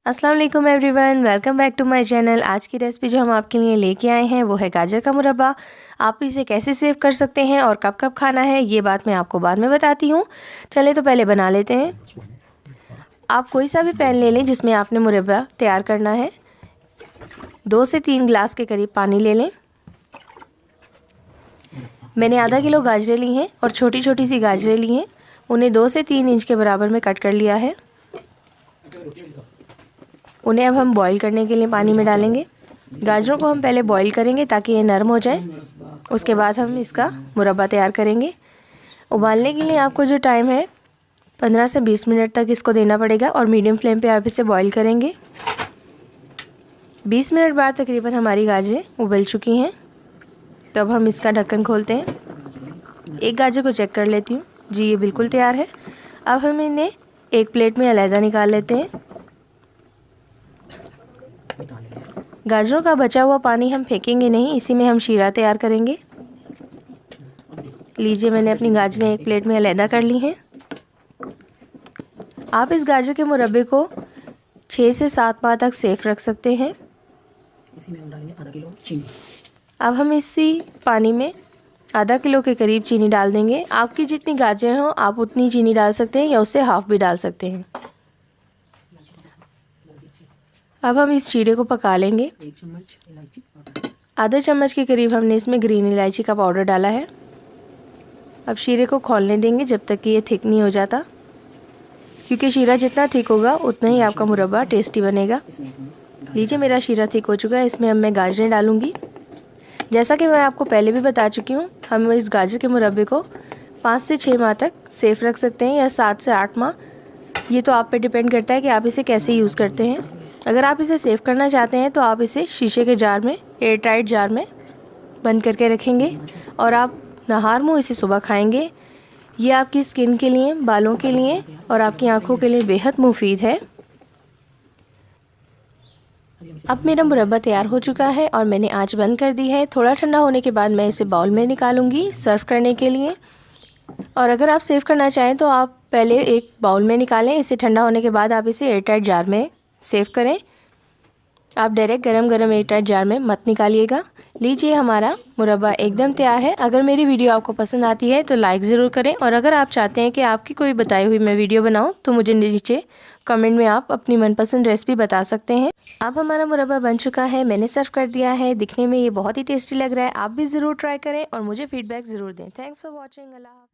अस्सलाम वालेकुम everyone, welcome back to my channel. आज की रेसिपी जो हम आपके लिए लेके आए हैं वो है गाजर का मुरब्बा। आप इसे कैसे सेव कर सकते हैं और कब कब खाना है ये बात मैं आपको बाद में बताती हूँ। चले तो पहले बना लेते हैं। आप कोई सा भी पैन ले लें जिसमें आपने मुरब्बा तैयार करना है। 2 से 3 गिलास के करीब पानी ले लें। मैंने आधा किलो गाजरें ली हैं और छोटी छोटी सी गाजरें ली हैं। उन्हें 2 से 3 इंच के बराबर में कट कर लिया है। उन्हें अब हम बॉईल करने के लिए पानी में डालेंगे। गाजरों को हम पहले बॉईल करेंगे ताकि ये नरम हो जाए। उसके बाद हम इसका मुरब्बा तैयार करेंगे। उबालने के लिए आपको जो टाइम है 15 से 20 मिनट तक इसको देना पड़ेगा और मीडियम फ्लेम पे आप इसे बॉईल करेंगे। 20 मिनट बाद तकरीबन हमारी गाजरें उबल चुकी हैं। तो अब हम इसका ढक्कन खोलते हैं। एक गाजर को चेक कर लेती हूँ। जी ये बिल्कुल तैयार है। अब हम इन्हें एक प्लेट में अलहदा निकाल लेते हैं। गाजरों का बचा हुआ पानी हम फेंकेंगे नहीं, इसी में हम शीरा तैयार करेंगे। लीजिए मैंने अपनी गाजरें एक प्लेट में अलहदा कर ली हैं। आप इस गाजर के मुरब्बे को 6 से 7 माह तक सेफ रख सकते हैं। इसी में हम डालेंगे आधा किलो चीनी। अब हम इसी पानी में आधा किलो के करीब चीनी डाल देंगे। आपकी जितनी गाजरें हों आप उतनी चीनी डाल सकते हैं या उससे हाफ भी डाल सकते हैं। अब हम इस शीरे को पका लेंगे। 1 चम्मच इलायची पाउडर, आधा चम्मच के करीब हमने इसमें ग्रीन इलायची का पाउडर डाला है। अब शीरे को खौलने देंगे जब तक कि ये थिक नहीं हो जाता, क्योंकि शीरा जितना थिक होगा उतना ही आपका मुरब्बा टेस्टी बनेगा। इसमें हम लीजिए मेरा शीरा थिक हो चुका है। इसमें अब मैं गाजरें डालूंगी। जैसा कि मैं आपको पहले भी बता चुकी हूँ, हम इस गाजर के मुरब्बे को 5 से 6 माह तक सेफ रख सकते हैं या 7 से 8 माह। ये तो आप पे डिपेंड करता है कि आप इसे कैसे यूज़ करते हैं। अगर आप इसे सेव करना चाहते हैं तो आप इसे शीशे के जार में, एयर टाइट जार में बंद करके रखेंगे और आप नहार मुँह इसे सुबह खाएंगे। ये आपकी स्किन के लिए, बालों के लिए और आपकी आंखों के लिए बेहद मुफीद है। अब मेरा मुरब्बा तैयार हो चुका है और मैंने आंच बंद कर दी है। थोड़ा ठंडा होने के बाद मैं इसे बाउल में निकालूंगी सर्व करने के लिए। और अगर आप सेव करना चाहें तो आप पहले एक बाउल में निकालें। इसे ठंडा होने के बाद आप इसे एयरटाइट जार में सेव करें। आप डायरेक्ट गरम गरम एयरटाइट जार में मत निकालिएगा। लीजिए हमारा मुरब्बा एकदम तैयार है। अगर मेरी वीडियो आपको पसंद आती है तो लाइक ज़रूर करें और अगर आप चाहते हैं कि आपकी कोई बताई हुई मैं वीडियो बनाऊं तो मुझे नीचे कमेंट में आप अपनी मनपसंद रेसिपी बता सकते हैं। अब हमारा मुरब्बा बन चुका है, मैंने सर्व कर दिया है। दिखने में ये बहुत ही टेस्टी लग रहा है। आप भी ज़रूर ट्राई करें और मुझे फीडबैक ज़रूर दें। Thanks for watching. अल्लाह हाफ़िज़।